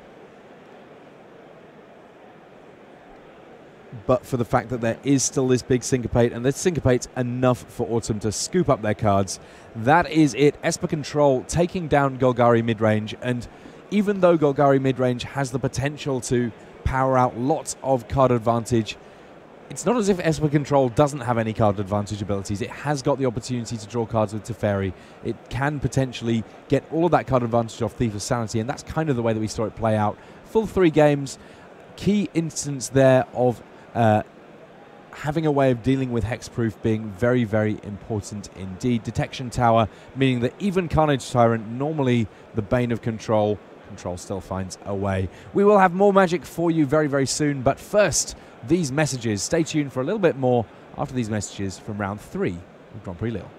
But for the fact that there is still this big Syncopate, and this Syncopate's enough for Autumn to scoop up their cards. That is it. Esper Control taking down Golgari midrange, and even though Golgari midrange has the potential to power out lots of card advantage, it's not as if Esper Control doesn't have any card advantage abilities. It has got the opportunity to draw cards with Teferi. It can potentially get all of that card advantage off Thief of Sanity, and that's kind of the way that we saw it play out. Full 3 games. Key instance there of having a way of dealing with Hexproof being very, very important indeed. Detection Tower, meaning that even Carnage Tyrant, normally the bane of Control still finds a way. We will have more Magic for you very, very soon, but first, these messages. Stay tuned for a little bit more after these messages from round 3 of Grand Prix Lille.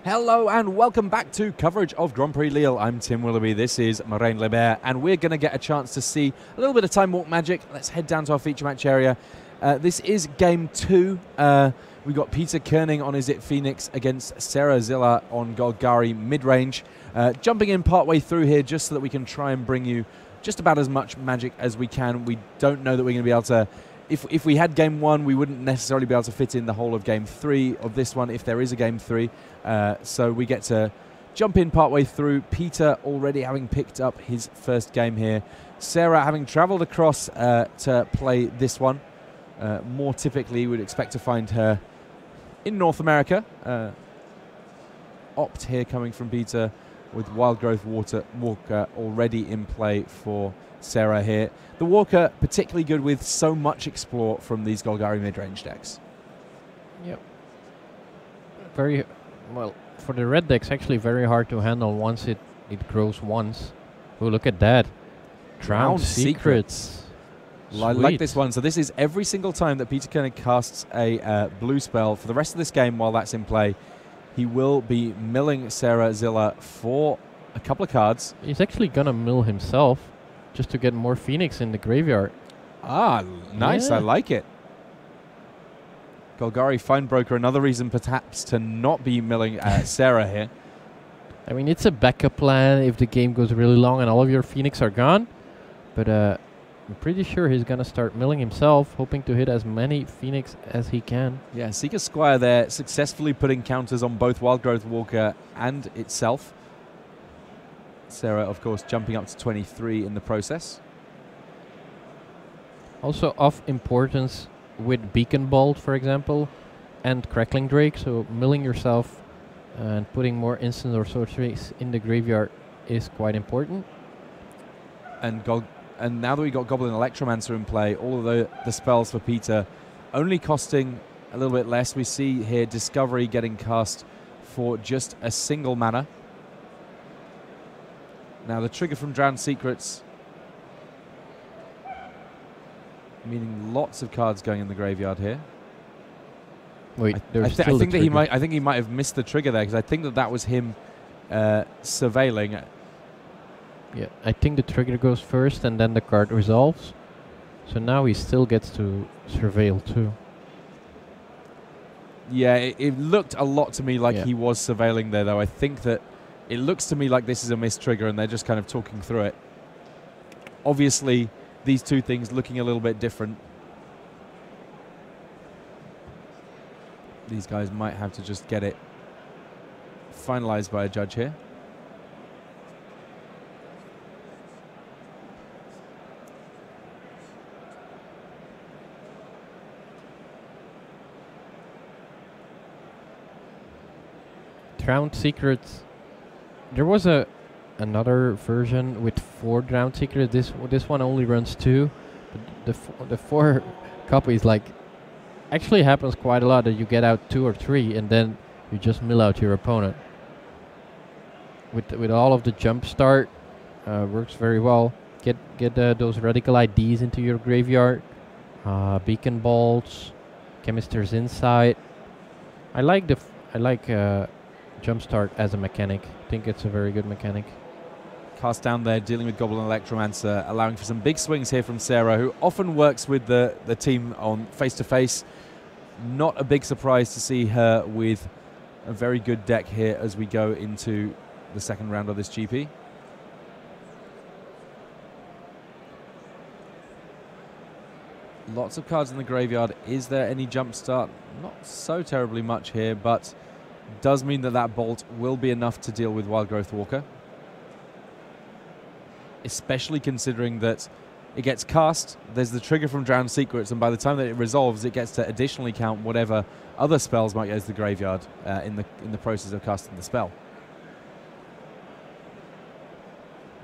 Hello and welcome back to coverage of Grand Prix Lille. I'm Tim Willoughby, this is Marijn Lebert, and we're going to get a chance to see a little bit of time walk magic. Let's head down to our feature match area. This is game 2. We've got Peter Koenig on Is It Phoenix against Sarah Ziller on Golgari mid-range. Jumping in partway through here just so that we can try and bring you just about as much magic as we can. We don't know that we're going to be able to... If we had game 1, we wouldn't necessarily be able to fit in the whole of game 3 of this one if there is a game 3. So we get to jump in partway through. Peter already having picked up his first game here. Sarah having travelled across to play this one. More typically, we'd expect to find her in North America. Opt here coming from Peter with Wild Growth Walker already in play for Sarah here. The Walker particularly good with so much explore from these Golgari mid-range decks. Yep. Very well for the red decks. Actually, very hard to handle once it grows once. Oh, look at that! Drowned Secrets. I like this one. So this is every single time that Peter Koenig casts a blue spell for the rest of this game. While that's in play, he will be milling Sarah Ziller for a couple of cards. He's actually gonna mill himself just to get more Phoenix in the graveyard. Ah, nice. Yeah. I like it. Golgari Finebroker, another reason perhaps to not be milling Sarah here. I mean, it's a backup plan if the game goes really long and all of your Phoenix are gone. But I'm pretty sure he's going to start milling himself, hoping to hit as many Phoenix as he can. Yeah, Seeker Squire there, successfully putting counters on both Wild Growth Walker and itself. Sarah, of course, jumping up to 23 in the process. Also of importance with Beacon Bolt, for example, and Crackling Drake. So milling yourself and putting more instant or sorceries in the graveyard is quite important. And now that we got Goblin Electromancer in play, all of the spells for Peter only costing a little bit less. We see here Discovery getting cast for just a single mana. Now the trigger from Drowned Secrets, meaning lots of cards going in the graveyard here. Wait, I think he might have missed the trigger there because I think that was him surveilling. Yeah, I think the trigger goes first and then the card resolves. So now he still gets to surveil too. Yeah, it looked a lot to me like he was surveilling there, though. I think that it looks to me like this is a missed trigger and they're just kind of talking through it. Obviously, these two things looking a little bit different. These guys might have to just get it finalized by a judge here. Drowned Secrets. There was another version with 4 Drowned Secrets. This one only runs 2. But the 4 copies actually happens quite a lot that you get out 2 or 3 and then you just mill out your opponent. With all of the jump start, works very well. Get those Radical IDs into your graveyard. Beacon Bolts, Chemister's Insight. I like Jumpstart as a mechanic. I think it's a very good mechanic. Cast down there, dealing with Goblin Electromancer, allowing for some big swings here from Sarah, who often works with the team on face-to-face. Not a big surprise to see her with a very good deck here as we go into the second round of this GP. Lots of cards in the graveyard. Is there any Jumpstart? Not so terribly much here, but does mean that bolt will be enough to deal with Wild Growth Walker. Especially considering that it gets cast, there's the trigger from Drowned Secrets, and by the time that it resolves, it gets to additionally count whatever other spells might go to the graveyard in the process of casting the spell.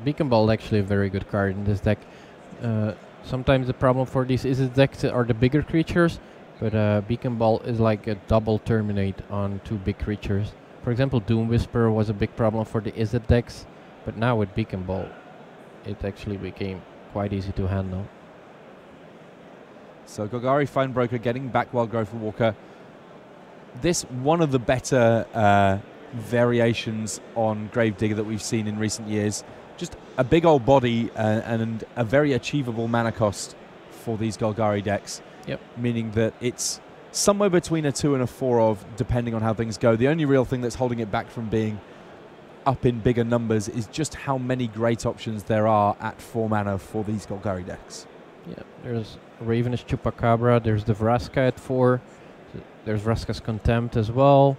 Beacon Bolt actually a very good card in this deck. Sometimes the problem for these Izzet decks are the bigger creatures, but Beacon Bolt is like a double terminate on 2 big creatures. For example, Doom Whisperer was a big problem for the Izzet decks, but now with Beacon Bolt, it actually became quite easy to handle. So Golgari Finebroker getting back Wild Growth Walker. This one of the better variations on Gravedigger that we've seen in recent years. Just a big old body and a very achievable mana cost for these Golgari decks. Yep. Meaning that it's somewhere between a 2 and a 4 of, depending on how things go. The only real thing that's holding it back from being up in bigger numbers is just how many great options there are at 4 mana for these Golgari decks. Yeah, there's Ravenous Chupacabra, there's the Vraska at 4, there's Vraska's Contempt as well.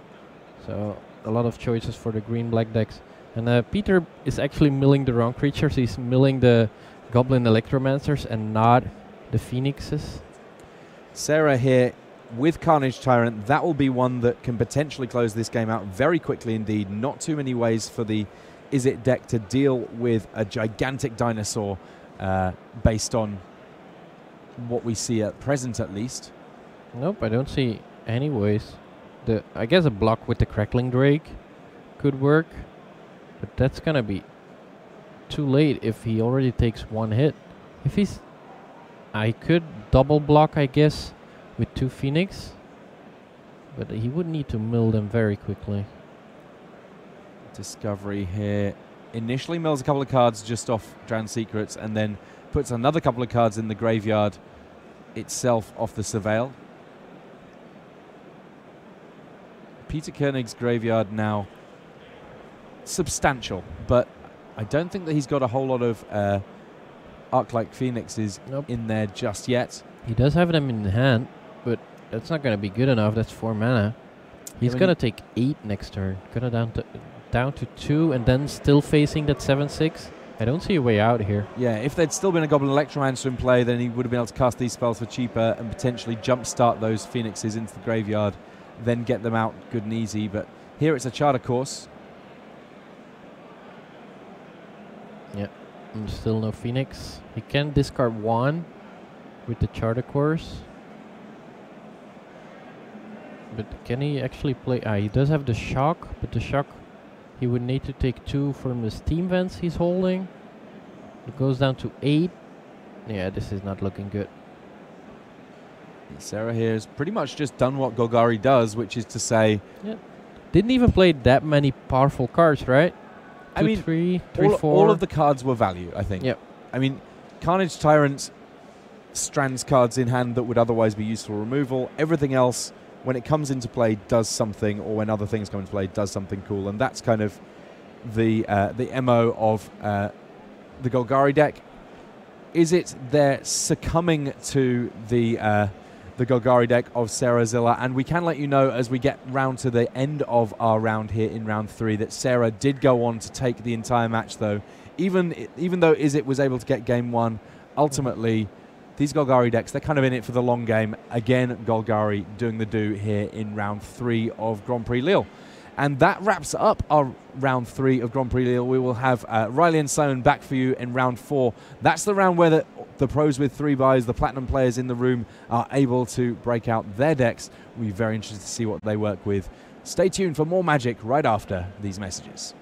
So a lot of choices for the green-black decks. And Peter is actually milling the wrong creatures. He's milling the Goblin Electromancers and not the Phoenixes. Sarah here with Carnage Tyrant. That will be one that can potentially close this game out very quickly indeed. Not too many ways for the Izzet deck to deal with a gigantic dinosaur based on what we see at present at least. Nope, I don't see any ways. I guess a block with the Crackling Drake could work. But that's gonna be too late if he already takes 1 hit. If he's... I could double block, I guess, with 2 Phoenix. But he would need to mill them very quickly. Discovery here. Initially mills a couple of cards just off Drowned Secrets and then puts another couple of cards in the graveyard itself off the Surveil. Peter Koenig's graveyard now substantial, but I don't think that he's got a whole lot of Arc-like Phoenixes in there just yet. He does have them in hand, but that's not going to be good enough. That's 4 mana. He's going to take 8 next turn. Going down to 2 and then still facing that 7/6. I don't see a way out here. Yeah, if there'd still been a Goblin Electromancer in play, then he would have been able to cast these spells for cheaper and potentially jumpstart those Phoenixes into the graveyard, then get them out good and easy. But here it's a Charter Course. Yeah, and still no Phoenix. He can discard 1 with the Charter Course. But can he actually play... he does have the Shock, but the Shock he would need to take 2 from the Steam Vents he's holding. It goes down to 8. Yeah, this is not looking good. Sarah here has pretty much just done what Golgari does, which is to say... Yeah. Didn't even play that many powerful cards, right? I mean, 3, 4. All of the cards were value, I think. Yep. I mean, Carnage Tyrant strands cards in hand that would otherwise be useful removal. Everything else, when it comes into play, does something, or when other things come into play, does something cool. And that's kind of the MO of the Golgari deck. Is it they're succumbing to the Golgari deck of Sarah Zilla? And we can let you know as we get round to the end of our round here in round 3 that Sarah did go on to take the entire match, though. Even though Izzet was able to get game 1, ultimately these Golgari decks, they're kind of in it for the long game. Again, Golgari doing the do here in round 3 of Grand Prix Lille. And that wraps up our round 3 of Grand Prix Lille. We will have Riley and Simon back for you in round 4. That's the round where the pros with 3 buys, the platinum players in the room, are able to break out their decks. We'll be very interested to see what they work with. Stay tuned for more magic right after these messages.